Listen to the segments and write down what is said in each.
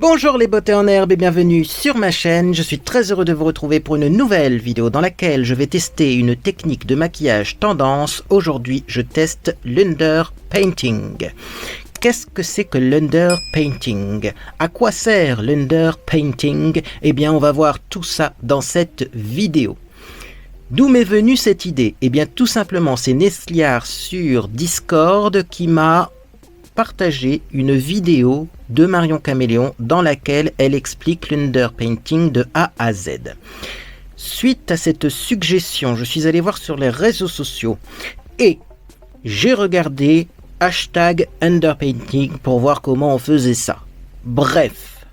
Bonjour les beautés en herbe et bienvenue sur ma chaîne. Je suis très heureux de vous retrouver pour une nouvelle vidéo dans laquelle je vais tester une technique de maquillage tendance. Aujourd'hui, je teste l'underpainting. Qu'est-ce que c'est que l'underpainting? À quoi sert l'underpainting? Eh bien, on va voir tout ça dans cette vidéo. D'où m'est venue cette idée? Eh bien, tout simplement, c'est Nesliar sur Discord qui m'a partagé une vidéo de Marion Caméléon dans laquelle elle explique l'underpainting de A à Z. Suite à cette suggestion, je suis allé voir sur les réseaux sociaux et j'ai regardé hashtag underpainting pour voir comment on faisait ça. Bref,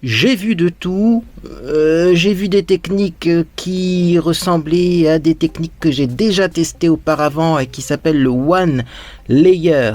j'ai vu de tout, j'ai vu des techniques qui ressemblaient à des techniques que j'ai déjà testées auparavant et qui s'appellent le One Layer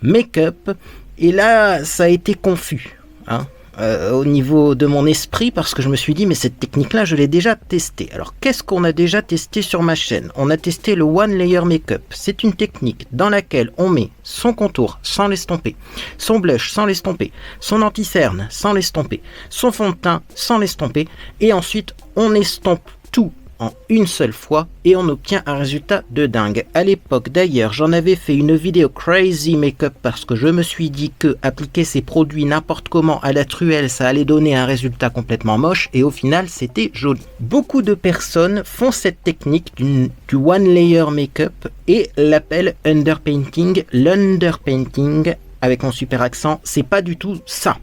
Make-up, et là ça a été confus au niveau de mon esprit, parce que je me suis dit mais cette technique là je l'ai déjà testée. Alors qu'est-ce qu'on a déjà testé sur ma chaîne? On a testé le One Layer Make-up. C'est une technique dans laquelle on met son contour sans l'estomper, son blush sans l'estomper, son anti-cerne sans l'estomper, son fond de teint sans l'estomper, et ensuite on estompe tout en une seule fois et on obtient un résultat de dingue. À l'époque d'ailleurs, j'en avais fait une vidéo crazy make-up parce que je me suis dit que appliquer ces produits n'importe comment à la truelle, ça allait donner un résultat complètement moche, et au final c'était joli. Beaucoup de personnes font cette technique du one layer make-up et l'appellent underpainting. L'underpainting, avec mon super accent, c'est pas du tout ça.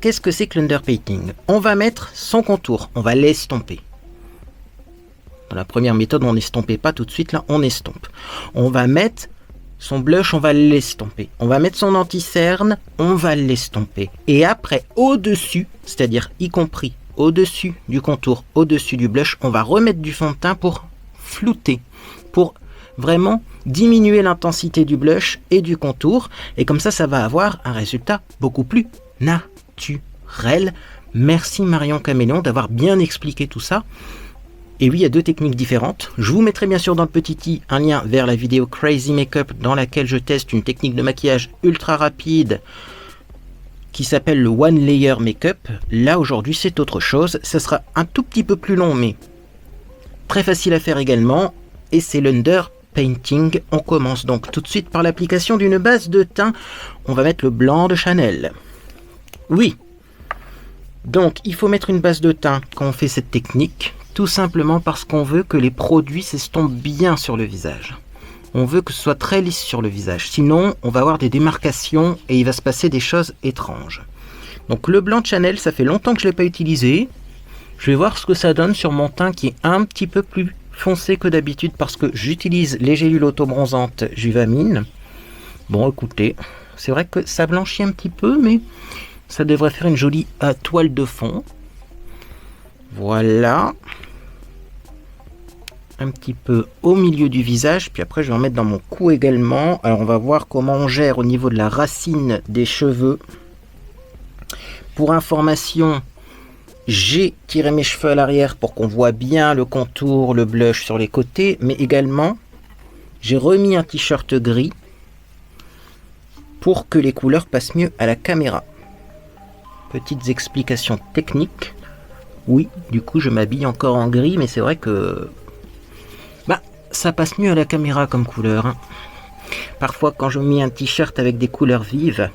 Qu'est-ce que c'est que l'underpainting? On va mettre son contour, on va l'estomper. Dans la première méthode, on n'estompait pas tout de suite, là, on estompe. On va mettre son blush, on va l'estomper. On va mettre son anti-cerne, on va l'estomper. Et après, au-dessus, c'est-à-dire y compris au-dessus du contour, au-dessus du blush, on va remettre du fond de teint pour flouter, pour vraiment diminuer l'intensité du blush et du contour. Et comme ça, ça va avoir un résultat beaucoup plus naturel. Merci Marion Caméléon d'avoir bien expliqué tout ça. Et oui, il y a deux techniques différentes. Je vous mettrai bien sûr dans le petit i un lien vers la vidéo Crazy Makeup dans laquelle je teste une technique de maquillage ultra rapide qui s'appelle le One Layer Makeup. Là aujourd'hui c'est autre chose. Ça sera un tout petit peu plus long mais très facile à faire également. Et c'est l'underpainting. On commence donc tout de suite par l'application d'une base de teint. On va mettre le blanc de Chanel. Oui. Donc il faut mettre une base de teint quand on fait cette technique. Tout simplement parce qu'on veut que les produits s'estompent bien sur le visage. On veut que ce soit très lisse sur le visage. Sinon, on va avoir des démarcations et il va se passer des choses étranges. Donc le blanc de Chanel, ça fait longtemps que je ne l'ai pas utilisé. Je vais voir ce que ça donne sur mon teint qui est un petit peu plus foncé que d'habitude parce que j'utilise les gélules auto-bronzantes Juvamine. Bon, écoutez, c'est vrai que ça blanchit un petit peu, mais ça devrait faire une jolie toile de fond. Voilà. Un petit peu au milieu du visage, puis après je vais en mettre dans mon cou également. Alors on va voir comment on gère au niveau de la racine des cheveux. Pour information, j'ai tiré mes cheveux à l'arrière pour qu'on voit bien le contour, le blush sur les côtés, mais également j'ai remis un t-shirt gris pour que les couleurs passent mieux à la caméra. Petites explications techniques. Oui, du coup je m'habille encore en gris, mais c'est vrai que ça passe mieux à la caméra comme couleur. Parfois quand je mets un t-shirt avec des couleurs vives,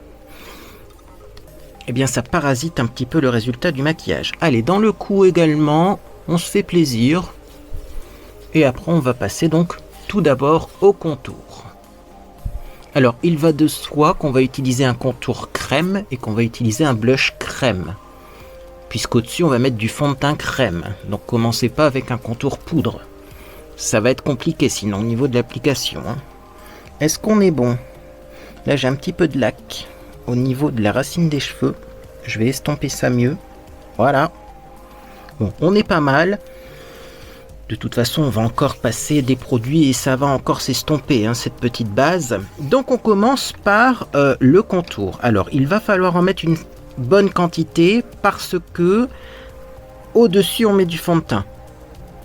eh bien ça parasite un petit peu le résultat du maquillage. Allez, dans le cou également, on se fait plaisir. Et après on va passer donc tout d'abord au contour. Alors il va de soi qu'on va utiliser un contour crème et qu'on va utiliser un blush crème. Puisqu'au-dessus on va mettre du fond de teint crème. Donc commencez pas avec un contour poudre. Ça va être compliqué sinon au niveau de l'application. Est-ce qu'on est bon? Là j'ai un petit peu de lac au niveau de la racine des cheveux. Je vais estomper ça mieux. Voilà. Bon, on est pas mal. De toute façon on va encore passer des produits et ça va encore s'estomper cette petite base. Donc on commence par le contour. Alors il va falloir en mettre une bonne quantité parce que au-dessus on met du fond de teint.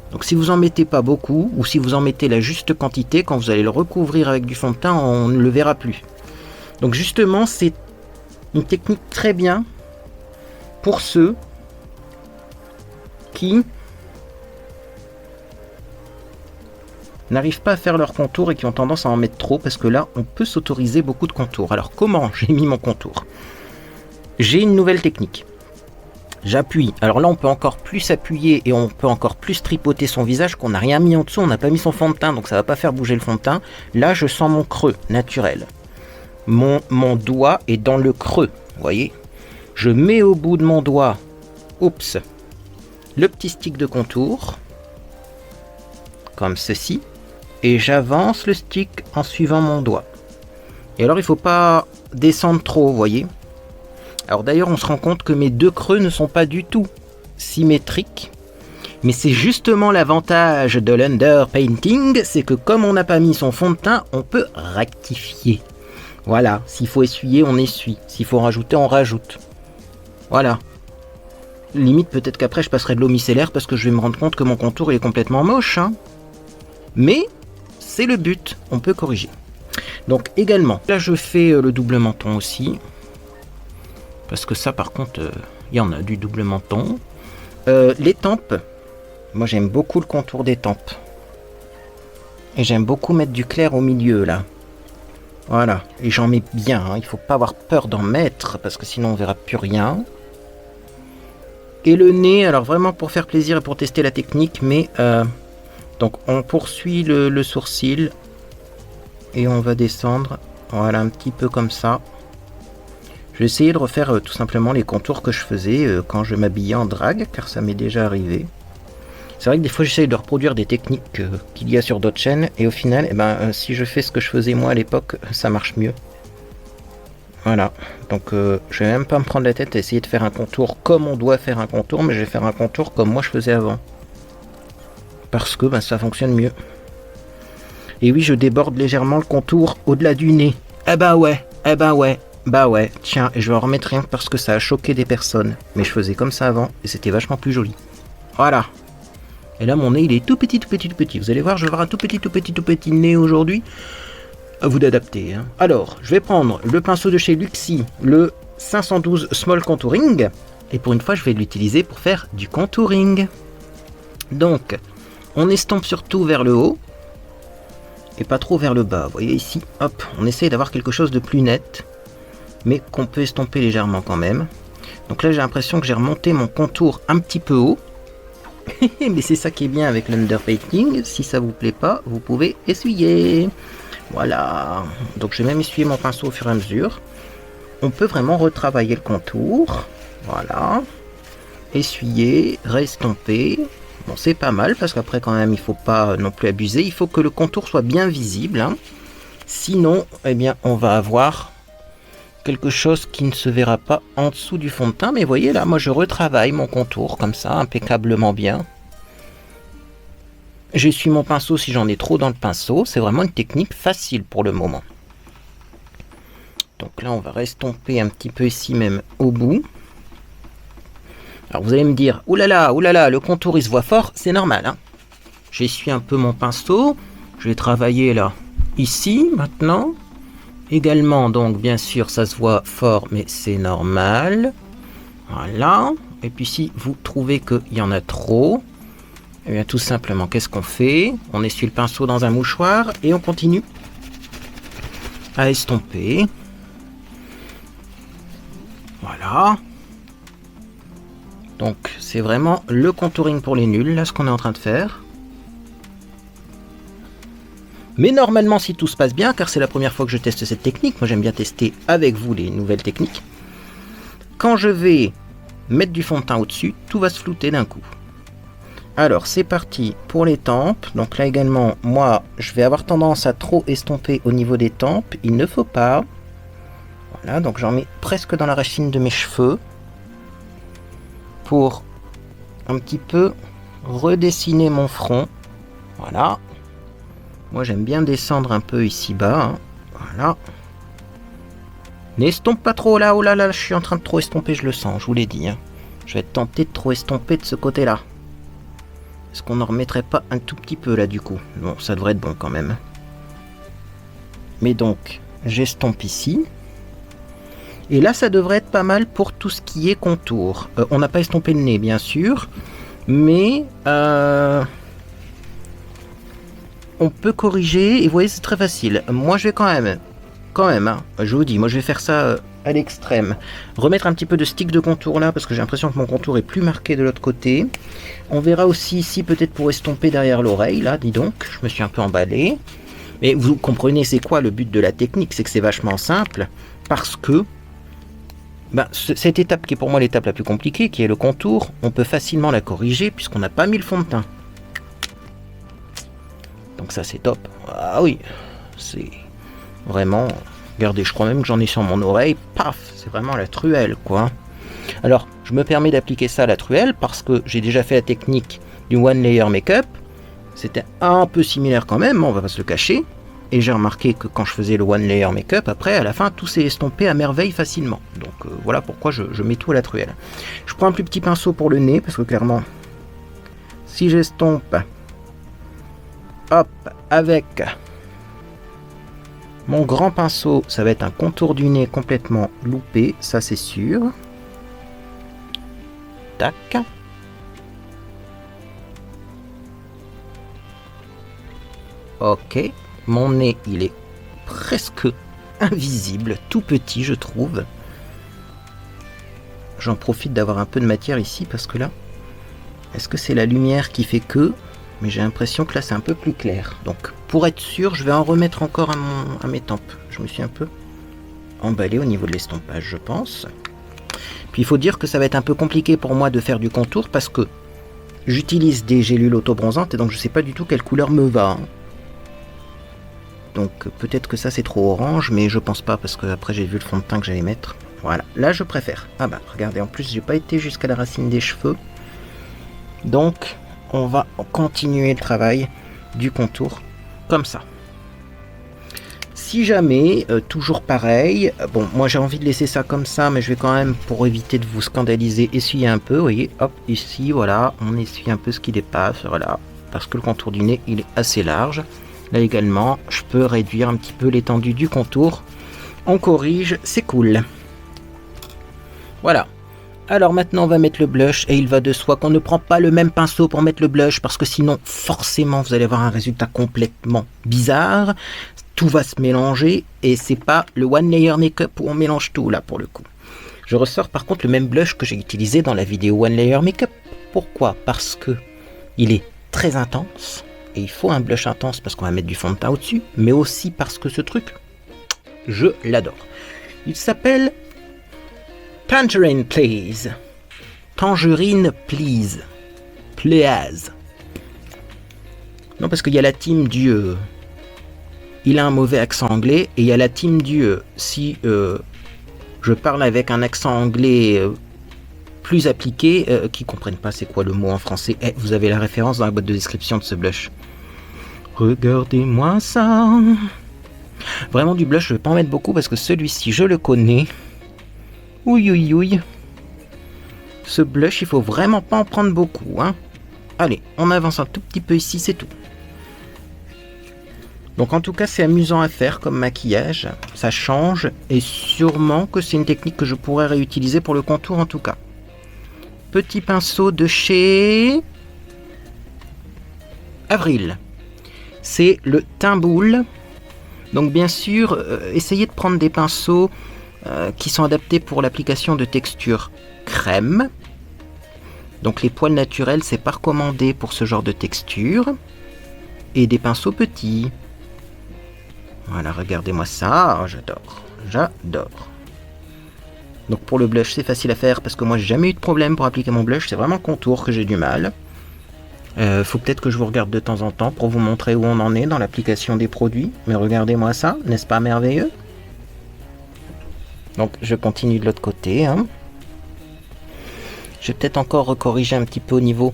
Donc si vous en mettez pas beaucoup, ou si vous en mettez la juste quantité, quand vous allez le recouvrir avec du fond de teint, on ne le verra plus. Donc justement, c'est une technique très bien pour ceux qui n'arrivent pas à faire leur contour et qui ont tendance à en mettre trop, parce que là on peut s'autoriser beaucoup de contours. Alors comment j'ai mis mon contour? J'ai une nouvelle technique. J'appuie. Alors là on peut encore plus appuyer et on peut encore plus tripoter son visage, qu'on n'a rien mis en dessous, on n'a pas mis son fond de teint, donc ça va pas faire bouger le fond de teint. Là je sens mon creux naturel. Mon doigt est dans le creux, vous voyez. Je mets au bout de mon doigt, oups, le petit stick de contour, comme ceci, et j'avance le stick en suivant mon doigt. Et alors il faut pas descendre trop, vous voyez. Alors d'ailleurs on se rend compte que mes deux creux ne sont pas du tout symétriques, mais c'est justement l'avantage de l'underpainting, c'est que comme on n'a pas mis son fond de teint, on peut rectifier. Voilà, s'il faut essuyer, on essuie, s'il faut rajouter, on rajoute. Voilà. Limite peut-être qu'après je passerai de l'eau micellaire parce que je vais me rendre compte que mon contour il est complètement moche, hein. Mais c'est le but, on peut corriger. Donc également, là je fais le double menton aussi. Parce que ça par contre, il y en a du double menton. Les tempes, moi j'aime beaucoup le contour des tempes. Et j'aime beaucoup mettre du clair au milieu là. Voilà, et j'en mets bien, hein. Il faut pas avoir peur d'en mettre, parce que sinon on verra plus rien. Et le nez, alors vraiment pour faire plaisir et pour tester la technique, mais... donc on poursuit le sourcil, et on va descendre, voilà, un petit peu comme ça. Je vais essayer de refaire tout simplement les contours que je faisais quand je m'habillais en drague, car ça m'est déjà arrivé. C'est vrai que des fois j'essaye de reproduire des techniques qu'il y a sur d'autres chaînes, et au final, si je fais ce que je faisais moi à l'époque, ça marche mieux. Voilà, donc je vais même pas me prendre la tête à essayer de faire un contour comme on doit faire un contour, mais je vais faire un contour comme moi je faisais avant. Parce que ça fonctionne mieux. Et oui, je déborde légèrement le contour au-delà du nez. Bah ouais, tiens, et je vais en remettre rien parce que ça a choqué des personnes. Mais je faisais comme ça avant, et c'était vachement plus joli. Voilà. Et là, mon nez, il est tout petit. Vous allez voir, je vais avoir un tout petit nez aujourd'hui. À vous d'adapter, hein. Alors, je vais prendre le pinceau de chez Luxie, le 512 Small Contouring. Et pour une fois, je vais l'utiliser pour faire du contouring. Donc, on estompe surtout vers le haut. Et pas trop vers le bas. Vous voyez ici, hop, on essaye d'avoir quelque chose de plus net. Mais qu'on peut estomper légèrement quand même. Donc là, j'ai l'impression que j'ai remonté mon contour un petit peu haut. Mais c'est ça qui est bien avec l'underpainting. Si ça vous plaît pas, vous pouvez essuyer. Voilà. Donc je vais même essuyer mon pinceau au fur et à mesure. On peut vraiment retravailler le contour. Voilà. Essuyer, restomper. Bon, c'est pas mal parce qu'après quand même, il faut pas non plus abuser. Il faut que le contour soit bien visible, hein. Sinon, eh bien, on va avoir quelque chose qui ne se verra pas en dessous du fond de teint. Mais vous voyez là, moi je retravaille mon contour comme ça, impeccablement bien. J'essuie mon pinceau si j'en ai trop dans le pinceau. C'est vraiment une technique facile pour le moment. Donc là, on va restomper un petit peu ici même au bout. Alors vous allez me dire, oulala, le contour il se voit fort, c'est normal, hein. J'essuie un peu mon pinceau. Je vais travailler là, ici, maintenant. Également, donc bien sûr, ça se voit fort, mais c'est normal. Voilà. Et puis si vous trouvez qu'il y en a trop, eh bien tout simplement, qu'est-ce qu'on fait? On essuie le pinceau dans un mouchoir et on continue à estomper. Voilà. Donc c'est vraiment le contouring pour les nuls, là, ce qu'on est en train de faire. Mais normalement, si tout se passe bien, car c'est la première fois que je teste cette technique, moi j'aime bien tester avec vous les nouvelles techniques. Quand je vais mettre du fond de teint au-dessus, tout va se flouter d'un coup. Alors c'est parti pour les tempes. Donc là également, moi je vais avoir tendance à trop estomper au niveau des tempes. Il ne faut pas. Voilà, donc j'en mets presque dans la racine de mes cheveux. Pour un petit peu redessiner mon front. Voilà. Moi j'aime bien descendre un peu ici bas, hein. Voilà. N'estompe pas trop là, oh là là, je suis en train de trop estomper, je le sens, je vous l'ai dit, hein. Je vais être tenté de trop estomper de ce côté là. Est-ce qu'on n'en remettrait pas un tout petit peu là du coup? Bon, ça devrait être bon quand même. Mais donc, j'estompe ici. Et là, ça devrait être pas mal pour tout ce qui est contour. On n'a pas estompé le nez, bien sûr, mais on peut corriger, et vous voyez, c'est très facile. Moi, je vais quand même, hein, je vous dis, moi, je vais faire ça à l'extrême. Remettre un petit peu de stick de contour là, parce que j'ai l'impression que mon contour est plus marqué de l'autre côté. On verra aussi ici, peut-être pour estomper derrière l'oreille, là, dis donc, je me suis un peu emballé. Mais vous comprenez, c'est quoi le but de la technique? C'est que c'est vachement simple, parce que cette étape qui est pour moi l'étape la plus compliquée, qui est le contour, on peut facilement la corriger puisqu'on n'a pas mis le fond de teint. Donc ça c'est top. Ah oui, c'est vraiment... Regardez, je crois même que j'en ai sur mon oreille. Paf, c'est vraiment la truelle, quoi. Alors, je me permets d'appliquer ça à la truelle parce que j'ai déjà fait la technique du One Layer Makeup. C'était un peu similaire quand même, on va pas se le cacher. Et j'ai remarqué que quand je faisais le One Layer Makeup, après, à la fin, tout s'est estompé à merveille facilement. Donc voilà pourquoi je mets tout à la truelle. Je prends un plus petit pinceau pour le nez, parce que clairement, si j'estompe, hop, avec mon grand pinceau, ça va être un contour du nez complètement loupé, ça c'est sûr. Tac. Ok. Mon nez, il est presque invisible, tout petit, je trouve. J'en profite d'avoir un peu de matière ici, parce que là, est-ce que c'est la lumière qui fait que... Mais j'ai l'impression que là, c'est un peu plus clair. Donc, pour être sûr, je vais en remettre encore à mes tempes. Je me suis un peu emballé au niveau de l'estompage, je pense. Puis, il faut dire que ça va être un peu compliqué pour moi de faire du contour, parce que j'utilise des gélules auto-bronzantes, et donc je ne sais pas du tout quelle couleur me va, hein. Donc peut-être que ça c'est trop orange, mais je pense pas parce que après j'ai vu le fond de teint que j'allais mettre. Voilà, là je préfère. Ah bah regardez, en plus j'ai pas été jusqu'à la racine des cheveux. Donc on va continuer le travail du contour comme ça. Si jamais, toujours pareil, bon moi j'ai envie de laisser ça comme ça, mais je vais quand même, pour éviter de vous scandaliser, essuyer un peu. Vous voyez, hop, ici, voilà, on essuie un peu ce qui dépasse, voilà, parce que le contour du nez il est assez large. Là également, je peux réduire un petit peu l'étendue du contour. On corrige, c'est cool. Voilà. Alors maintenant, on va mettre le blush. Et il va de soi qu'on ne prend pas le même pinceau pour mettre le blush. Parce que sinon, forcément, vous allez avoir un résultat complètement bizarre. Tout va se mélanger. Et c'est pas le One Layer Makeup où on mélange tout, là, pour le coup. Je ressors par contre le même blush que j'ai utilisé dans la vidéo One Layer Makeup. Pourquoi? Parce que il est très intense. Et il faut un blush intense parce qu'on va mettre du fond de teint au-dessus, mais aussi parce que ce truc, je l'adore. Il s'appelle Tangerine Please. Tangerine Please. Please. Non, parce qu'il y a la team du... il a un mauvais accent anglais, et il y a la team du... si je parle avec un accent anglais... plus appliqués, qui comprennent pas c'est quoi le mot en français. Vous avez la référence dans la boîte de description de ce blush. Regardez-moi ça. Vraiment du blush, je vais pas en mettre beaucoup parce que celui-ci je le connais. Ouïe ouïe ouïe. Ce blush, il faut vraiment pas en prendre beaucoup, hein. Allez, on avance un tout petit peu ici, c'est tout. Donc en tout cas, c'est amusant à faire comme maquillage. Ça change et sûrement que c'est une technique que je pourrais réutiliser pour le contour en tout cas. Petit pinceau de chez Avril. C'est le teint boule. Donc bien sûr, essayez de prendre des pinceaux qui sont adaptés pour l'application de texture crème. Donc les poils naturels, c'est pas recommandé pour ce genre de texture. Et des pinceaux petits. Voilà, regardez-moi ça. Oh, j'adore. J'adore. Donc pour le blush, c'est facile à faire parce que moi j'ai jamais eu de problème pour appliquer mon blush. C'est vraiment le contour que j'ai du mal. Faut peut-être que je vous regarde de temps en temps pour vous montrer où on en est dans l'application des produits. Mais regardez-moi ça, n'est-ce pas merveilleux? Donc je continue de l'autre côté, hein. Je vais peut-être encore recorriger un petit peu au niveau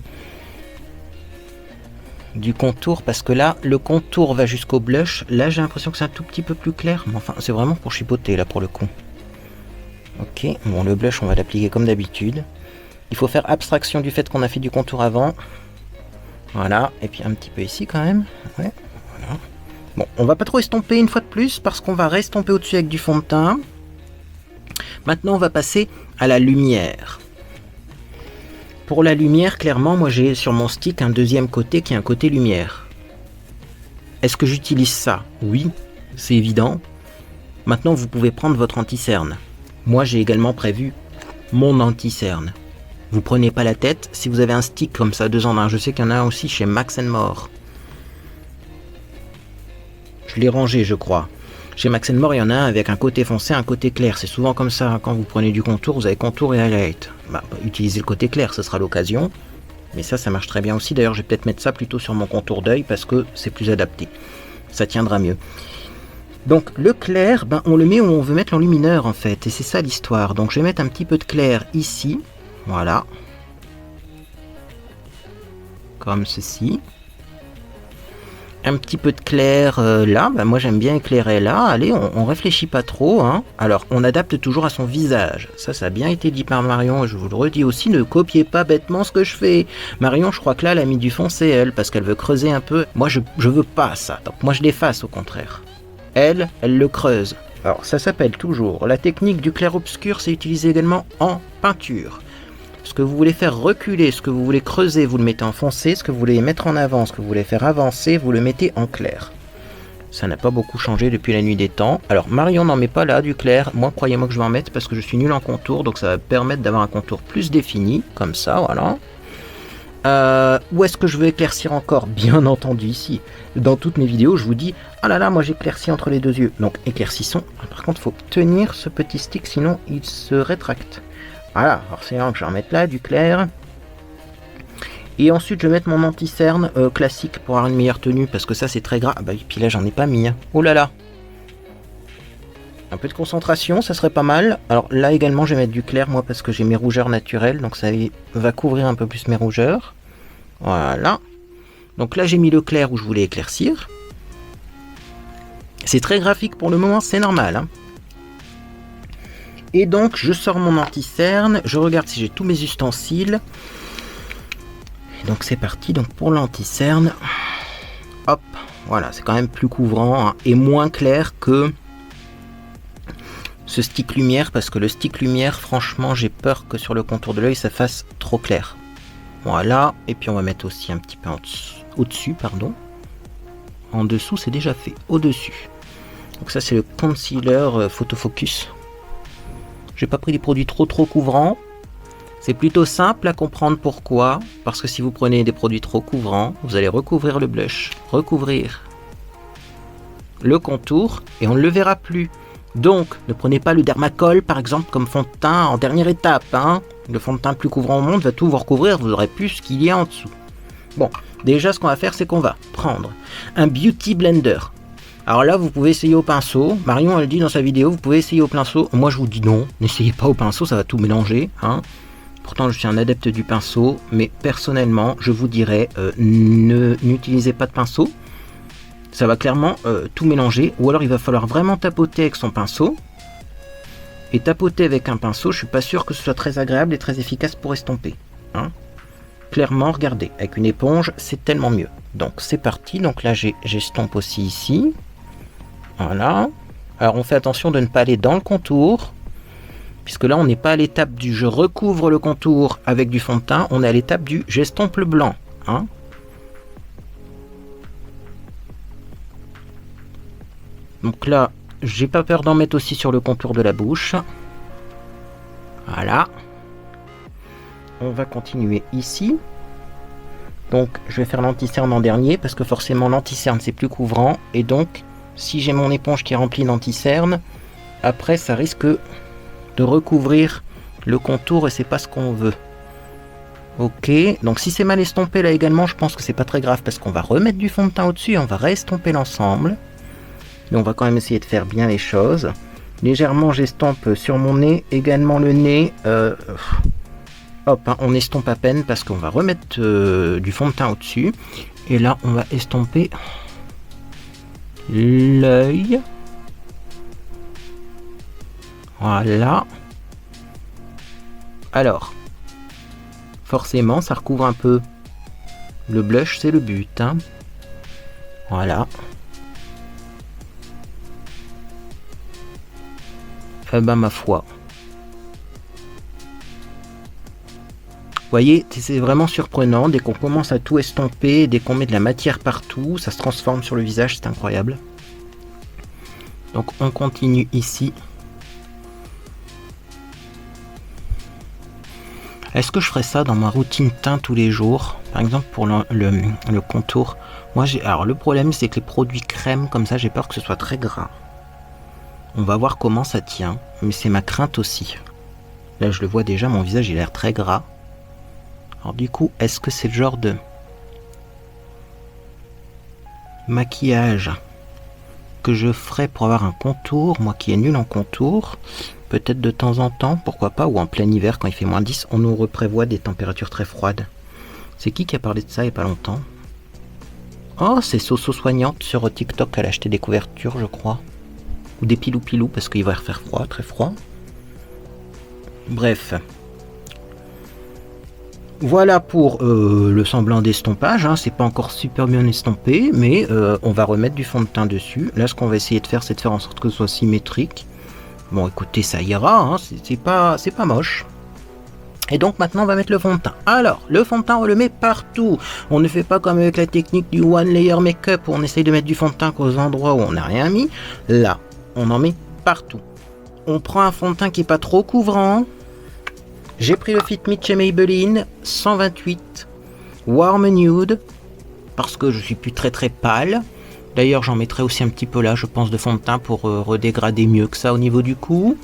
du contour parce que là, le contour va jusqu'au blush. Là, j'ai l'impression que c'est un tout petit peu plus clair. Mais enfin, c'est vraiment pour chipoter là pour le coup. Ok, bon le blush on va l'appliquer comme d'habitude. Il faut faire abstraction du fait qu'on a fait du contour avant. Voilà, et puis un petit peu ici quand même. Ouais, voilà. Bon, on va pas trop estomper une fois de plus parce qu'on va restomper au-dessus avec du fond de teint. Maintenant, on va passer à la lumière. Pour la lumière, clairement, moi j'ai sur mon stick un deuxième côté qui est un côté lumière. Est-ce que j'utilise ça? Oui, c'est évident. Maintenant, vous pouvez prendre votre anti-cerne. Moi, j'ai également prévu mon anti-cerne. Vous prenez pas la tête. Si vous avez un stick comme ça, 2 en 1, je sais qu'il y en a un aussi chez Max & More. Je l'ai rangé, je crois. Chez Max & More, il y en a un avec un côté foncé, un côté clair. C'est souvent comme ça. Quand vous prenez du contour, vous avez contour et highlight. Utilisez le côté clair, ce sera l'occasion. Mais ça marche très bien aussi. D'ailleurs, je vais peut-être mettre ça plutôt sur mon contour d'œil parce que c'est plus adapté. Ça tiendra mieux. Donc, le clair, on le met où on veut mettre l'enlumineur, en fait. Et c'est ça l'histoire. Donc, je vais mettre un petit peu de clair ici. Voilà. Comme ceci. Un petit peu de clair là, moi j'aime bien éclairer là, allez, on réfléchit pas trop, hein. Alors on adapte toujours à son visage, ça a bien été dit par Marion, et je vous le redis aussi, ne copiez pas bêtement ce que je fais. Marion, je crois que là elle a mis du fond, c'est elle, parce qu'elle veut creuser un peu, moi je veux pas ça, donc moi je l'efface au contraire. Elle le creuse. Alors ça s'appelle toujours, la technique du clair-obscur, c'est utilisé également en peinture. Ce que vous voulez faire reculer, ce que vous voulez creuser, vous le mettez en foncé. Ce que vous voulez mettre en avant, ce que vous voulez faire avancer, vous le mettez en clair. Ça n'a pas beaucoup changé depuis la nuit des temps. Alors Marion n'en met pas là du clair. Moi, croyez-moi que je vais en mettre parce que je suis nul en contour. Donc ça va permettre d'avoir un contour plus défini. Comme ça, voilà. Où est-ce que je veux éclaircir encore? Bien entendu ici. Dans toutes mes vidéos, je vous dis, ah là là, moi j'éclaircis entre les 2 yeux. Donc éclaircissons. Par contre, il faut tenir ce petit stick, sinon il se rétracte. Voilà, forcément que je vais en mettre là, du clair. Et ensuite, je vais mettre mon anti-cerne classique pour avoir une meilleure tenue, parce que ça, c'est très gras. Ah bah, et puis là, j'en ai pas mis. Hein. Oh là là! Un peu de concentration, ça serait pas mal. Alors là, également, je vais mettre du clair, moi, parce que j'ai mes rougeurs naturelles, donc ça va couvrir un peu plus mes rougeurs. Voilà. Donc là, j'ai mis le clair où je voulais éclaircir. C'est très graphique pour le moment, c'est normal, hein. Et donc, je sors mon anti-cerne, je regarde si j'ai tous mes ustensiles. Et donc, c'est parti. Donc, pour l'anti-cerne, hop, voilà, c'est quand même plus couvrant hein, et moins clair que ce stick lumière. Parce que le stick lumière, franchement, j'ai peur que sur le contour de l'œil, ça fasse trop clair. Voilà, et puis on va mettre aussi un petit peu au-dessus, pardon. En dessous, c'est déjà fait, au-dessus. Donc ça, c'est le concealer Photo Focus. J'ai pas pris des produits trop couvrants. C'est plutôt simple à comprendre pourquoi. Parce que si vous prenez des produits trop couvrants, vous allez recouvrir le blush, recouvrir le contour et on ne le verra plus. Donc, ne prenez pas le Dermacol par exemple comme fond de teint en dernière étape. Hein. Le fond de teint le plus couvrant au monde va tout vous recouvrir, vous aurez plus ce qu'il y a en dessous. Bon, déjà ce qu'on va faire, c'est qu'on va prendre un Beauty Blender. Alors là, vous pouvez essayer au pinceau. Marion, elle dit dans sa vidéo, vous pouvez essayer au pinceau. Moi, je vous dis non, n'essayez pas au pinceau, ça va tout mélanger. Hein. Pourtant, je suis un adepte du pinceau, mais personnellement, je vous dirais, n'utilisez pas de pinceau. Ça va clairement tout mélanger. Ou alors, il va falloir vraiment tapoter avec son pinceau. Et tapoter avec un pinceau, je suis pas sûr que ce soit très agréable et très efficace pour estomper. Hein. Clairement, regardez, avec une éponge, c'est tellement mieux. Donc, c'est parti. Donc là, j'estompe aussi ici. Voilà. Alors on fait attention de ne pas aller dans le contour, puisque là on n'est pas à l'étape du je recouvre le contour avec du fond de teint, on est à l'étape du j'estompe le blanc. Hein. Donc là, j'ai pas peur d'en mettre aussi sur le contour de la bouche. Voilà. On va continuer ici. Donc je vais faire l'anti-cerne en dernier, parce que forcément l'anti-cerne c'est plus couvrant, et donc si j'ai mon éponge qui est remplie d'anti-cerne, après ça risque de recouvrir le contour et c'est pas ce qu'on veut. Ok, donc si c'est mal estompé là également, je pense que c'est pas très grave parce qu'on va remettre du fond de teint au-dessus et on va réestomper l'ensemble. Mais on va quand même essayer de faire bien les choses. Légèrement j'estompe sur mon nez, également le nez. Hop, hein, on estompe à peine parce qu'on va remettre du fond de teint au-dessus. Et là on va estomper l'œil. Voilà. Alors, forcément, ça recouvre un peu le blush, c'est le but. Hein. Voilà. Eh ben, ma foi, voyez, c'est vraiment surprenant. Dès qu'on commence à tout estomper, dès qu'on met de la matière partout, ça se transforme sur le visage, c'est incroyable. Donc on continue ici. Est-ce que je ferais ça dans ma routine teint tous les jours? Par exemple pour le contour. Moi, alors le problème c'est que les produits crème comme ça, j'ai peur que ce soit très gras. On va voir comment ça tient, mais c'est ma crainte aussi. Là je le vois déjà, mon visage il a l'air très gras. Alors du coup, est-ce que c'est le genre de maquillage que je ferais pour avoir un contour, moi qui est nul en contour, peut-être de temps en temps, pourquoi pas, ou en plein hiver quand il fait -10, on nous reprévoit des températures très froides. C'est qui a parlé de ça il n'y a pas longtemps? Oh, c'est Soso Soignante sur TikTok, elle a acheté des couvertures je crois. Ou des pilou-pilou parce qu'il va faire froid, très froid. Bref. Voilà pour le semblant d'estompage, hein. C'est pas encore super bien estompé, mais on va remettre du fond de teint dessus. Là, ce qu'on va essayer de faire, c'est de faire en sorte que ce soit symétrique. Bon, écoutez, ça ira, hein. C'est pas moche. Et donc maintenant, on va mettre le fond de teint. Alors, le fond de teint, on le met partout. On ne fait pas comme avec la technique du One Layer Makeup, où on essaye de mettre du fond de teint qu'aux endroits où on n'a rien mis. Là, on en met partout. On prend un fond de teint qui est pas trop couvrant. J'ai pris le Fit Me chez Maybelline 128 Warm Nude parce que je suis plus très pâle. D'ailleurs, j'en mettrai aussi un petit peu là, je pense, de fond de teint pour redégrader mieux que ça au niveau du cou.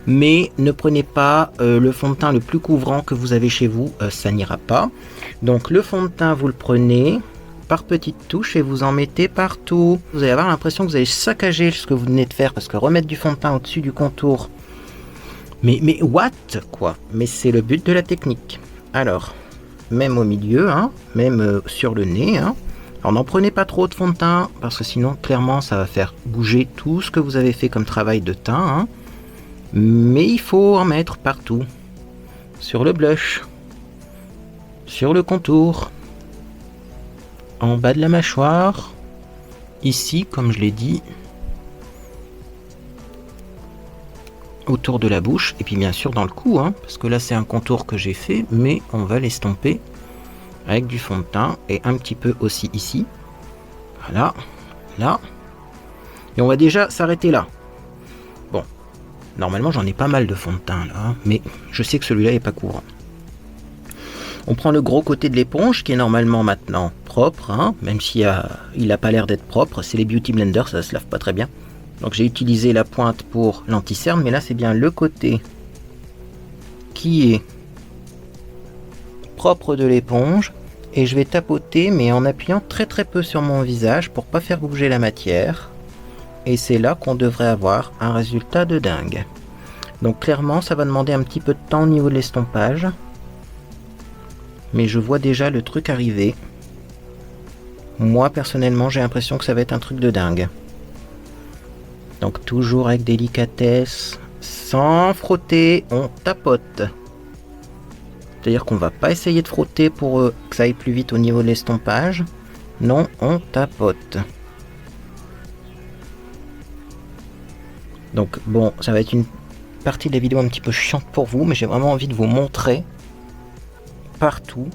Mais ne prenez pas le fond de teint le plus couvrant que vous avez chez vous, ça n'ira pas. Donc le fond de teint, vous le prenez par petites touches et vous en mettez partout. Vous allez avoir l'impression que vous allez saccager ce que vous venez de faire parce que remettre du fond de teint au-dessus du contour, mais what quoi? Mais c'est le but de la technique. Alors, même au milieu, hein, même sur le nez, hein. Alors n'en prenez pas trop de fond de teint, parce que sinon, clairement, ça va faire bouger tout ce que vous avez fait comme travail de teint, hein. Mais il faut en mettre partout. Sur le blush, sur le contour, en bas de la mâchoire, ici, comme je l'ai dit, autour de la bouche, et puis bien sûr dans le cou, hein, parce que là c'est un contour que j'ai fait, mais on va l'estomper avec du fond de teint, et un petit peu aussi ici, voilà, là, et on va déjà s'arrêter là. Bon, normalement j'en ai pas mal de fond de teint là, hein, mais je sais que celui-là est pas couvrant. On prend le gros côté de l'éponge, qui est normalement maintenant propre, hein, même s'il a pas l'air d'être propre, c'est les Beauty Blender, ça se lave pas très bien. Donc j'ai utilisé la pointe pour l'anti-cerne, mais là c'est bien le côté qui est propre de l'éponge. Et je vais tapoter, mais en appuyant très peu sur mon visage pour pas faire bouger la matière. Et c'est là qu'on devrait avoir un résultat de dingue. Donc clairement ça va demander un petit peu de temps au niveau de l'estompage. Mais je vois déjà le truc arriver. Moi personnellement j'ai l'impression que ça va être un truc de dingue. Donc toujours avec délicatesse, sans frotter, on tapote. C'est-à-dire qu'on va pas essayer de frotter pour que ça aille plus vite au niveau de l'estompage. Non, on tapote. Donc bon, ça va être une partie de la vidéo un petit peu chiante pour vous, mais j'ai vraiment envie de vous montrer partout,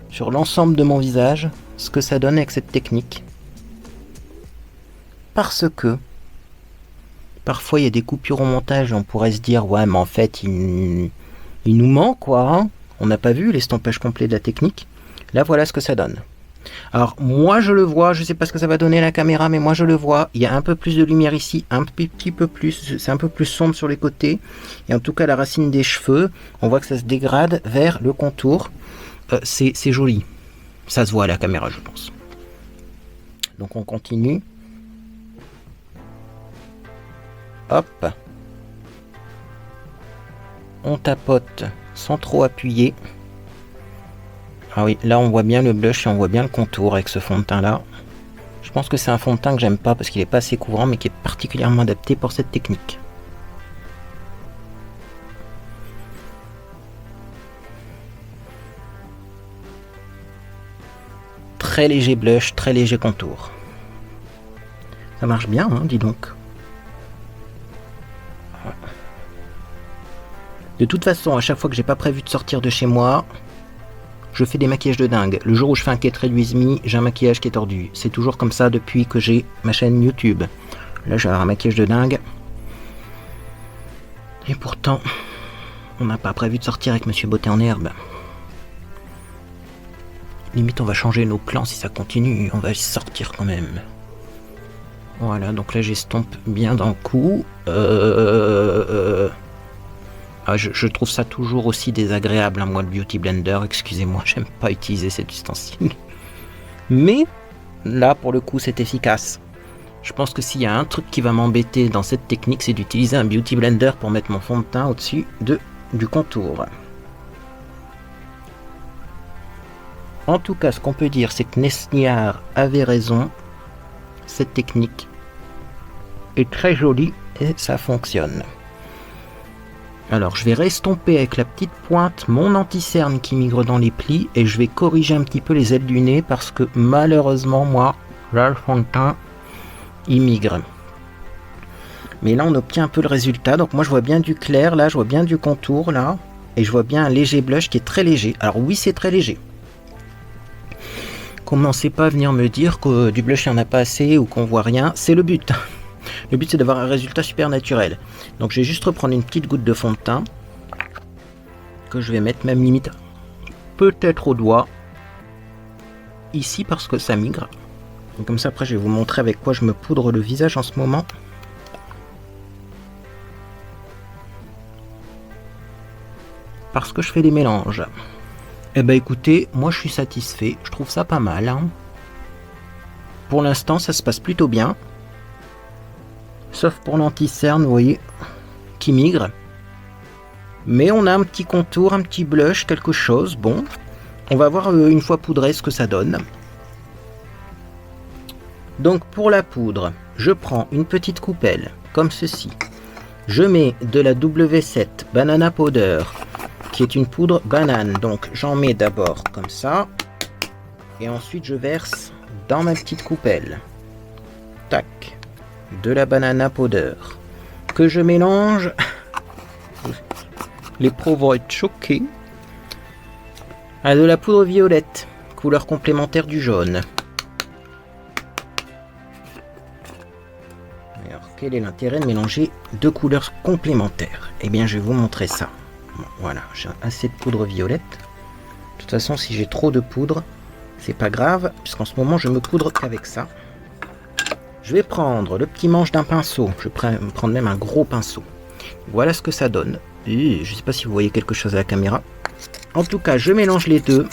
sur l'ensemble de mon visage, ce que ça donne avec cette technique. Parce que parfois il y a des coupures au montage, on pourrait se dire ouais mais en fait il nous ment quoi, hein, on n'a pas vu l'estompage complet de la technique. Là voilà ce que ça donne. Alors moi je le vois, je sais pas ce que ça va donner à la caméra, mais moi je le vois, il y a un peu plus de lumière ici, un petit peu plus, c'est un peu plus sombre sur les côtés, et en tout cas la racine des cheveux, on voit que ça se dégrade vers le contour. C'est joli, ça se voit à la caméra je pense. Donc on continue. Hop, on tapote sans trop appuyer. Ah oui, là on voit bien le blush et on voit bien le contour avec ce fond de teint là. Je pense que c'est un fond de teint que j'aime pas parce qu'il est pas assez couvrant, mais qui est particulièrement adapté pour cette technique. Très léger blush, très léger contour. Ça marche bien, hein, dis donc. De toute façon, à chaque fois que j'ai pas prévu de sortir de chez moi, je fais des maquillages de dingue. Le jour où je fais un Get Ready With Me, j'ai un maquillage qui est tordu. C'est toujours comme ça depuis que j'ai ma chaîne YouTube. Là, j'ai un maquillage de dingue. Et pourtant, on n'a pas prévu de sortir avec Monsieur Beauté en herbe. Limite, on va changer nos plans si ça continue. On va sortir quand même. Voilà, donc là, j'estompe bien d'un coup. Je trouve ça toujours aussi désagréable, hein, moi, le Beauty Blender. Excusez-moi, j'aime pas utiliser cet ustensile. Mais, là, pour le coup, c'est efficace. Je pense que s'il y a un truc qui va m'embêter dans cette technique, c'est d'utiliser un Beauty Blender pour mettre mon fond de teint au-dessus du contour. En tout cas, ce qu'on peut dire, c'est que Nesniar avait raison. Cette technique est très jolie et ça fonctionne. Alors, je vais restomper avec la petite pointe mon anti-cerne qui migre dans les plis et je vais corriger un petit peu les ailes du nez parce que malheureusement, moi, là, le fond de teint, il migre. Mais là, on obtient un peu le résultat. Donc, moi, je vois bien du clair, là, je vois bien du contour, là, et je vois bien un léger blush qui est très léger. Alors, oui, c'est très léger. Commencez pas à venir me dire que du blush, il n'y en a pas assez ou qu'on voit rien. C'est le but. Le but, c'est d'avoir un résultat super naturel. Donc, je vais juste reprendre une petite goutte de fond de teint que je vais mettre même limite peut-être au doigt ici parce que ça migre. Et comme ça, après, je vais vous montrer avec quoi je me poudre le visage en ce moment. Parce que je fais des mélanges. Eh ben écoutez, moi je suis satisfait. Je trouve ça pas mal. Hein. Pour l'instant, ça se passe plutôt bien. Sauf pour l'anti-cerne, vous voyez, qui migre. Mais on a un petit contour, un petit blush, quelque chose. Bon, on va voir une fois poudré ce que ça donne. Donc pour la poudre, je prends une petite coupelle, comme ceci. Je mets de la W7 Banana Powder, qui est une poudre banane. Donc j'en mets d'abord comme ça. Et ensuite je verse dans ma petite coupelle. Tac. De la Banana Powder. Que je mélange. Les pros vont être choqués. À de la poudre violette, couleur complémentaire du jaune. Alors, quel est l'intérêt de mélanger deux couleurs complémentaires? Eh bien, je vais vous montrer ça. Bon, voilà, j'ai assez de poudre violette. De toute façon, si j'ai trop de poudre, c'est pas grave, puisqu'en ce moment, je me poudre qu'avec ça. Je vais prendre le petit manche d'un pinceau. Je vais prendre même un gros pinceau. Voilà ce que ça donne. Et je ne sais pas si vous voyez quelque chose à la caméra. En tout cas, je mélange les deux.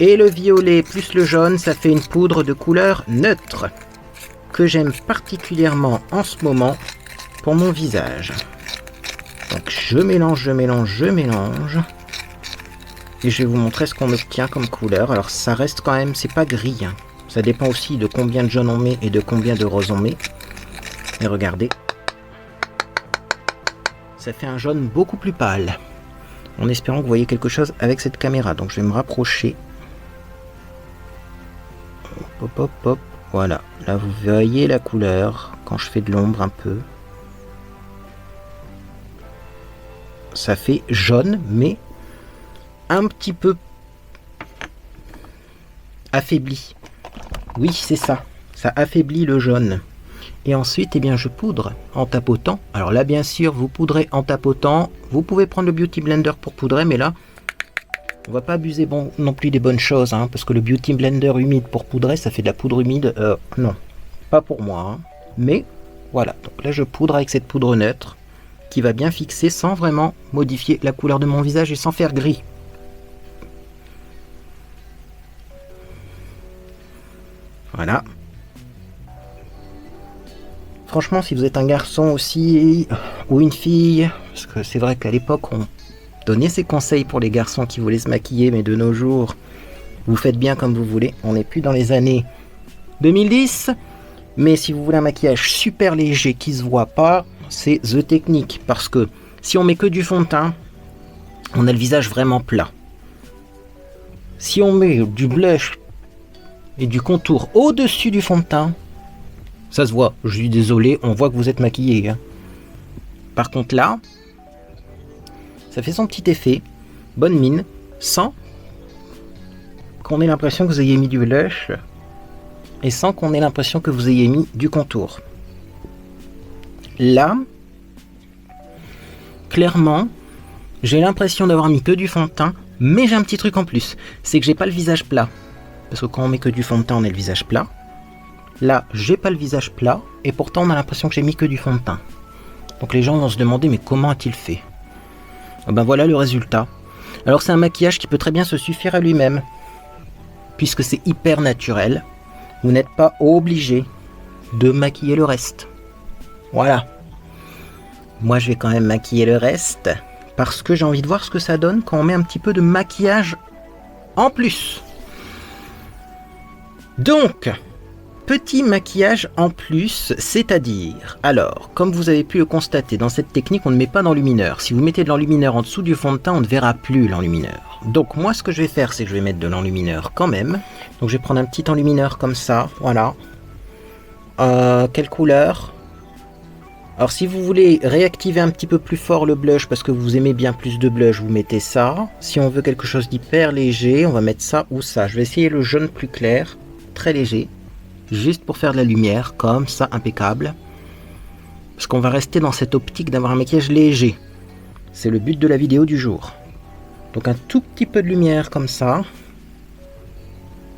Et le violet plus le jaune, ça fait une poudre de couleur neutre. Que j'aime particulièrement en ce moment pour mon visage. Donc je mélange, je mélange, je mélange. Et je vais vous montrer ce qu'on obtient comme couleur. Alors ça reste quand même, c'est pas gris. Hein. Ça dépend aussi de combien de jaune on met et de combien de rose on met. Et regardez. Ça fait un jaune beaucoup plus pâle. En espérant que vous voyez quelque chose avec cette caméra. Donc je vais me rapprocher. Hop, hop, hop. Voilà. Là vous voyez la couleur quand je fais de l'ombre un peu. Ça fait jaune mais un petit peu affaibli. Oui, c'est ça. Ça affaiblit le jaune. Et ensuite, eh bien, je poudre en tapotant. Alors là, bien sûr, vous poudrez en tapotant. Vous pouvez prendre le Beauty Blender pour poudrer, mais là, on va pas abuser non plus des bonnes choses, hein, parce que le Beauty Blender humide pour poudrer, ça fait de la poudre humide. Non, pas pour moi. Hein. Mais voilà, donc là, je poudre avec cette poudre neutre qui va bien fixer sans vraiment modifier la couleur de mon visage et sans faire gris. Voilà. Franchement, si vous êtes un garçon aussi, ou une fille, parce que c'est vrai qu'à l'époque, on donnait ces conseils pour les garçons qui voulaient se maquiller, mais de nos jours, vous faites bien comme vous voulez. On n'est plus dans les années 2010, mais si vous voulez un maquillage super léger qui se voit pas, c'est The Technique, parce que si on met que du fond de teint, on a le visage vraiment plat. Si on met du blush et du contour au-dessus du fond de teint, ça se voit, je suis désolé, on voit que vous êtes maquillé. Hein. Par contre là, Ça fait son petit effet. Bonne mine. Sans qu'on ait l'impression que vous ayez mis du blush. Et sans qu'on ait l'impression que vous ayez mis du contour. Là, clairement, j'ai l'impression d'avoir mis que du fond de teint. Mais j'ai un petit truc en plus. C'est que j'ai pas le visage plat. Parce que quand on met que du fond de teint, on a le visage plat. Là, j'ai pas le visage plat. Et pourtant, on a l'impression que j'ai mis que du fond de teint. Donc les gens vont se demander, mais comment a-t-il fait? Ben voilà le résultat. Alors c'est un maquillage qui peut très bien se suffire à lui-même. Puisque c'est hyper naturel. Vous n'êtes pas obligé de maquiller le reste. Voilà. Moi je vais quand même maquiller le reste. Parce que j'ai envie de voir ce que ça donne quand on met un petit peu de maquillage en plus. Donc, petit maquillage en plus, c'est-à-dire, alors, comme vous avez pu le constater, dans cette technique, on ne met pas d'enlumineur. Si vous mettez de l'enlumineur en dessous du fond de teint, on ne verra plus l'enlumineur. Donc, moi, ce que je vais faire, c'est que je vais mettre de l'enlumineur quand même. Donc, je vais prendre un petit enlumineur comme ça, voilà. Quelle couleur ? Alors, si vous voulez réactiver un petit peu plus fort le blush, parce que vous aimez bien plus de blush, vous mettez ça. Si on veut quelque chose d'hyper léger, on va mettre ça ou ça. Je vais essayer le jaune plus clair, très léger. Juste pour faire de la lumière, comme ça, impeccable. Parce qu'on va rester dans cette optique d'avoir un maquillage léger. C'est le but de la vidéo du jour. Donc un tout petit peu de lumière comme ça.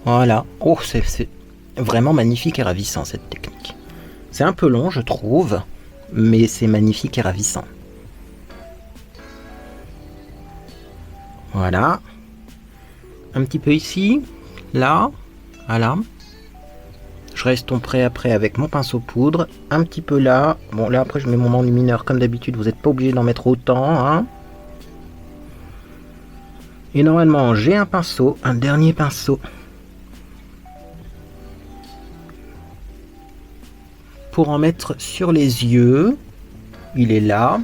Voilà. Oh, c'est vraiment magnifique et ravissant cette technique. C'est un peu long, je trouve. Mais c'est magnifique et ravissant. Voilà. Un petit peu ici. Là. Voilà. Je restomperai après avec mon pinceau poudre. Un petit peu là. Bon, là, après, je mets mon enlumineur comme d'habitude. Vous n'êtes pas obligé d'en mettre autant. Hein. Et normalement, j'ai un pinceau. Un dernier pinceau. Pour en mettre sur les yeux. Il est là.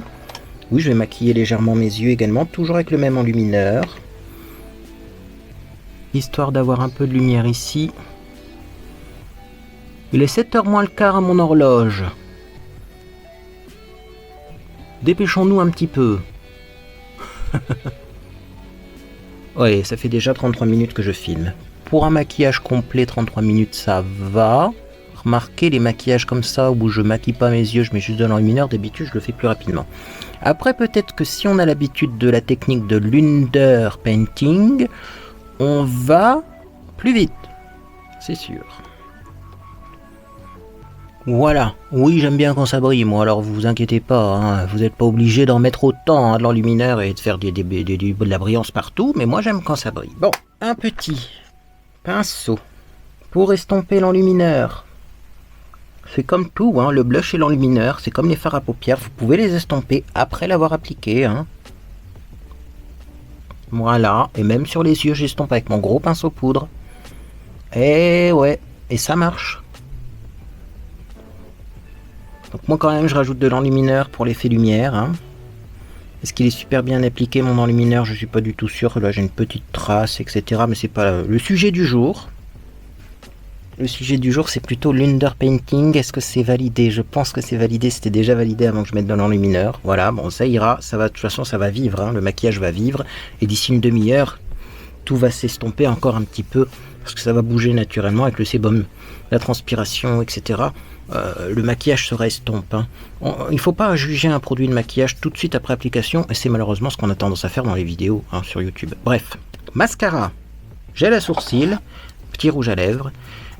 Oui, je vais maquiller légèrement mes yeux également. Toujours avec le même enlumineur. Histoire d'avoir un peu de lumière ici. Il est 7h moins le quart à mon horloge. Dépêchons-nous un petit peu. Ouais, ça fait déjà 33 minutes que je filme. Pour un maquillage complet, 33 minutes, ça va. Remarquez les maquillages comme ça, où je maquille pas mes yeux, je mets juste de l'enlumineur, d'habitude je le fais plus rapidement. Après, peut-être que si on a l'habitude de la technique de l'underpainting, on va plus vite. C'est sûr. Voilà, oui j'aime bien quand ça brille moi, alors vous inquiétez pas, hein. Vous n'êtes pas obligé d'en mettre autant, hein, de l'enlumineur et de faire de la brillance partout, mais moi j'aime quand ça brille. Bon, un petit pinceau pour estomper l'enlumineur. C'est comme tout, hein, le blush et l'enlumineur, c'est comme les fards à paupières, vous pouvez les estomper après l'avoir appliqué. Hein. Voilà, et même sur les yeux j'estompe avec mon gros pinceau poudre. Et ouais, et ça marche. Donc moi quand même je rajoute de l'enlumineur pour l'effet lumière. Hein. Est-ce qu'il est super bien appliqué mon enlumineur? Je suis pas du tout sûr. Là j'ai une petite trace, etc. Mais c'est pas le sujet du jour. Le sujet du jour c'est plutôt l'underpainting. Est-ce que c'est validé? Je pense que c'est validé. C'était déjà validé avant que je mette de l'enlumineur. Voilà, bon ça ira. Ça va, de toute façon ça va vivre. Hein. Le maquillage va vivre. Et d'ici une demi-heure, tout va s'estomper encore un petit peu. Parce que ça va bouger naturellement avec le sébum, la transpiration, etc. Le maquillage se restompe. Hein. Il ne faut pas juger un produit de maquillage tout de suite après application, et c'est malheureusement ce qu'on a tendance à faire dans les vidéos hein, sur YouTube. Bref, mascara, gel à sourcils, petit rouge à lèvres,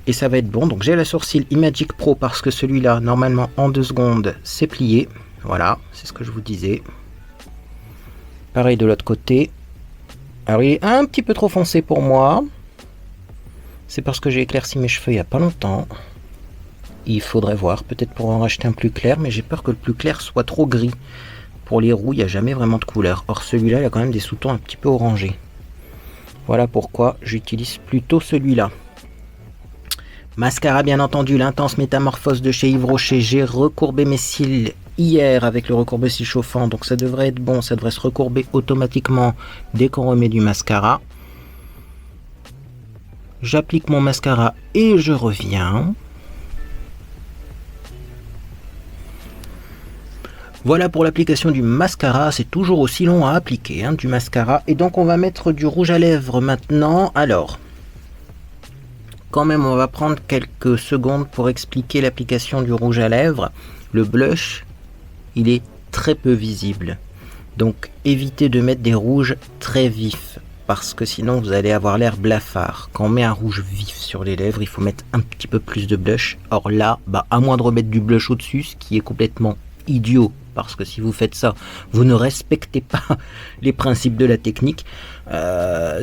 et ça va être bon. Donc gel à sourcils Imagic Pro, parce que celui-là, normalement en 2 secondes, c'est plié. Voilà, c'est ce que je vous disais. Pareil de l'autre côté. Alors il est un petit peu trop foncé pour moi. C'est parce que j'ai éclairci mes cheveux il n'y a pas longtemps. Il faudrait voir, peut-être pour en racheter un plus clair, mais j'ai peur que le plus clair soit trop gris. Pour les roux, il n'y a jamais vraiment de couleur. Or celui-là, il a quand même des sous-tons un petit peu orangés. Voilà pourquoi j'utilise plutôt celui-là. Mascara, bien entendu, l'intense métamorphose de chez Yves Rocher. J'ai recourbé mes cils hier avec le recourbe-cils chauffant, donc ça devrait être bon, ça devrait se recourber automatiquement dès qu'on remet du mascara. J'applique mon mascara et je reviens. Voilà pour l'application du mascara, c'est toujours aussi long à appliquer, du mascara. Et donc on va mettre du rouge à lèvres maintenant. Alors, quand même on va prendre quelques secondes pour expliquer l'application du rouge à lèvres. Le blush, il est très peu visible. Donc évitez de mettre des rouges très vifs, parce que sinon vous allez avoir l'air blafard. Quand on met un rouge vif sur les lèvres, il faut mettre un petit peu plus de blush. Or là, à moins de remettre du blush au-dessus, ce qui est complètement idiot, parce que si vous faites ça, vous ne respectez pas les principes de la technique.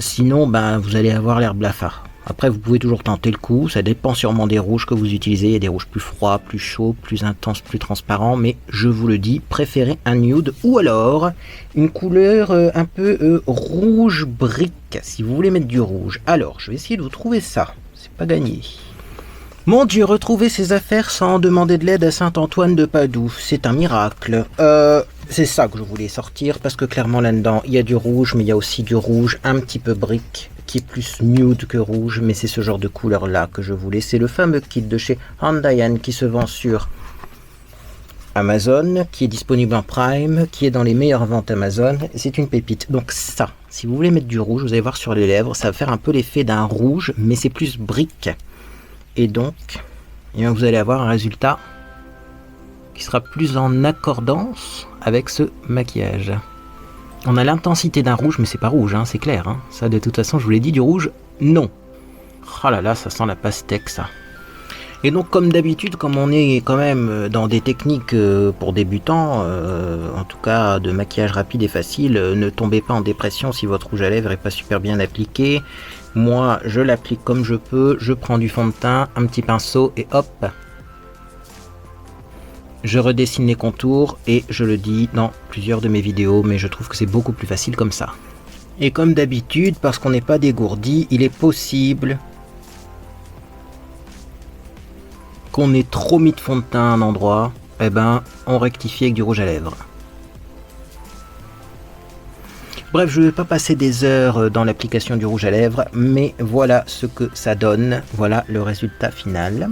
Sinon, vous allez avoir l'air blafard. Après, vous pouvez toujours tenter le coup, ça dépend sûrement des rouges que vous utilisez. Il y a des rouges plus froids, plus chauds, plus intenses, plus transparents, mais je vous le dis, préférez un nude ou alors une couleur un peu rouge brique, si vous voulez mettre du rouge. Alors, je vais essayer de vous trouver ça, c'est pas gagné. Mon Dieu, retrouver ses affaires sans demander de l'aide à Saint-Antoine de Padoue, c'est un miracle. C'est ça que je voulais sortir, parce que clairement là-dedans, il y a du rouge, mais il y a aussi du rouge un petit peu brique, qui est plus nude que rouge, mais c'est ce genre de couleur-là que je voulais. C'est le fameux kit de chez Handayan qui se vend sur Amazon, qui est disponible en Prime, qui est dans les meilleures ventes Amazon. C'est une pépite. Donc ça, si vous voulez mettre du rouge, vous allez voir sur les lèvres, ça va faire un peu l'effet d'un rouge, mais c'est plus brique. Et donc, vous allez avoir un résultat qui sera plus en accordance avec ce maquillage. On a l'intensité d'un rouge, mais c'est pas rouge, c'est clair. Ça, de toute façon, je vous l'ai dit, du rouge, non. Oh là là, ça sent la pastèque, ça. Et donc, comme d'habitude, comme on est quand même dans des techniques pour débutants, en tout cas de maquillage rapide et facile, ne tombez pas en dépression si votre rouge à lèvres n'est pas super bien appliqué. Moi, je l'applique comme je peux, je prends du fond de teint, un petit pinceau et hop, je redessine les contours et je le dis dans plusieurs de mes vidéos, mais je trouve que c'est beaucoup plus facile comme ça. Et comme d'habitude, parce qu'on n'est pas dégourdi, il est possible qu'on ait trop mis de fond de teint à un endroit, on rectifie avec du rouge à lèvres. Bref, je ne vais pas passer des heures dans l'application du rouge à lèvres, mais voilà ce que ça donne, voilà le résultat final.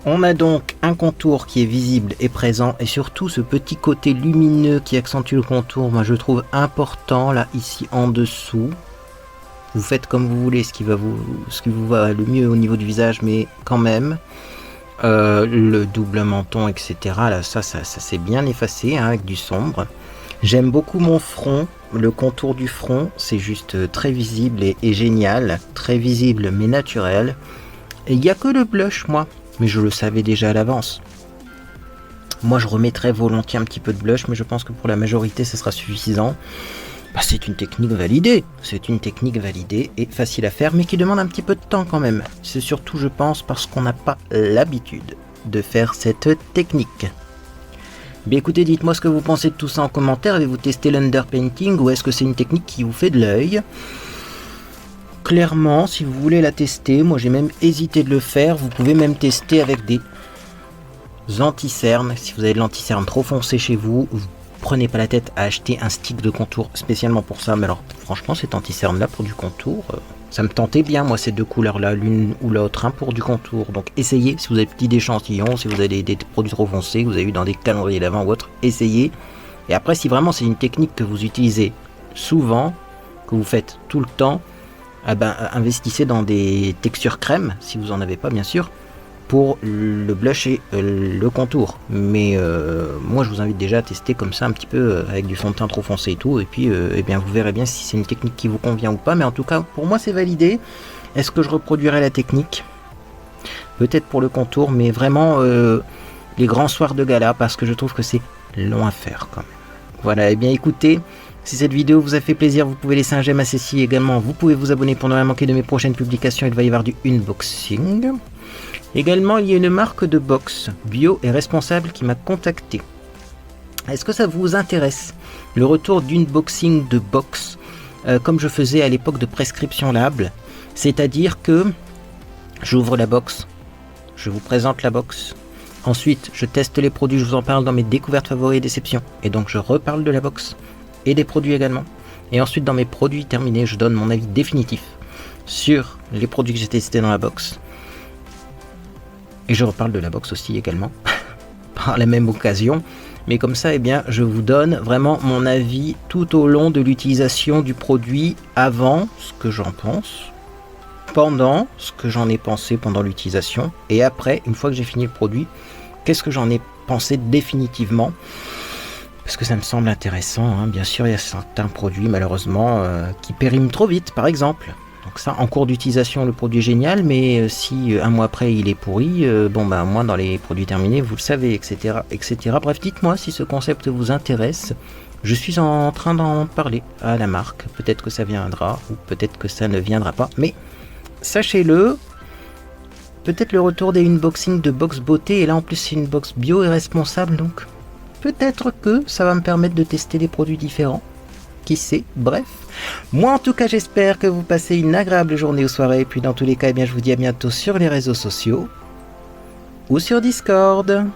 On a donc un contour qui est visible et présent, et surtout ce petit côté lumineux qui accentue le contour, moi je trouve important, là, ici en dessous. Vous faites comme vous voulez, ce qui vous va le mieux au niveau du visage, mais quand même, le double menton, etc., là, ça s'est bien effacé, avec du sombre. J'aime beaucoup mon front, le contour du front, c'est juste très visible et génial, très visible mais naturel. Et il n'y a que le blush, moi. Mais je le savais déjà à l'avance. Moi, je remettrais volontiers un petit peu de blush, mais je pense que pour la majorité, ce sera suffisant. C'est une technique validée. C'est une technique validée et facile à faire, mais qui demande un petit peu de temps quand même. C'est surtout, je pense, parce qu'on n'a pas l'habitude de faire cette technique. Écoutez, dites-moi ce que vous pensez de tout ça en commentaire. Avez-vous testé l'underpainting ou est-ce que c'est une technique qui vous fait de l'œil ? Clairement, si vous voulez la tester, moi j'ai même hésité de le faire, vous pouvez même tester avec des anti-cernes. Si vous avez de l'anti-cerne trop foncé chez vous, vous prenez pas la tête à acheter un stick de contour spécialement pour ça. Mais alors franchement, cet anti-cerne là pour du contour, ça me tentait bien moi ces deux couleurs là, l'une ou l'autre, pour du contour. Donc essayez, si vous avez petit échantillon, si vous avez des produits trop foncés, que vous avez eu dans des calendriers d'avant ou autre, essayez. Et après, si vraiment c'est une technique que vous utilisez souvent, que vous faites tout le temps, investissez dans des textures crème, si vous en avez pas bien sûr, pour le blush et le contour. Mais moi je vous invite déjà à tester comme ça un petit peu avec du fond de teint trop foncé et tout, et puis vous verrez bien si c'est une technique qui vous convient ou pas. Mais en tout cas pour moi c'est validé. Est-ce que je reproduirai la technique? Peut-être pour le contour, mais vraiment les grands soirs de gala, parce que je trouve que c'est long à faire quand même. Voilà, et bien écoutez, si cette vidéo vous a fait plaisir, vous pouvez laisser un j'aime à ceci. Également, vous pouvez vous abonner pour ne rien manquer de mes prochaines publications. Il va y avoir du unboxing. Également, il y a une marque de box bio et responsable qui m'a contacté. Est-ce que ça vous intéresse? Le retour d'unboxing de box, comme je faisais à l'époque de Prescription Lab. C'est-à-dire que j'ouvre la box, je vous présente la box. Ensuite, je teste les produits, je vous en parle dans mes découvertes favoris et déceptions. Et donc, je reparle de la box et des produits également. Et ensuite, dans mes produits terminés, je donne mon avis définitif sur les produits que j'ai testés dans la box. Et je reparle de la box aussi également, par la même occasion. Mais comme ça, eh bien, je vous donne vraiment mon avis tout au long de l'utilisation du produit, avant ce que j'en pense, pendant ce que j'en ai pensé pendant l'utilisation, et après, une fois que j'ai fini le produit, qu'est-ce que j'en ai pensé définitivement. Parce que ça me semble intéressant, hein. Bien sûr, il y a certains produits malheureusement qui périment trop vite, par exemple. Donc ça, en cours d'utilisation, le produit est génial, mais si un mois après il est pourri, moi dans les produits terminés, vous le savez, etc. etc. Bref, dites-moi si ce concept vous intéresse. Je suis en train d'en parler à la marque. Peut-être que ça viendra, ou peut-être que ça ne viendra pas. Mais sachez-le, peut-être le retour des unboxings de box beauté, et là en plus c'est une box bio et responsable, donc peut-être que ça va me permettre de tester des produits différents. Qui sait, bref. Moi en tout cas j'espère que vous passez une agréable journée ou soirée, et puis dans tous les cas, eh bien, je vous dis à bientôt sur les réseaux sociaux ou sur Discord.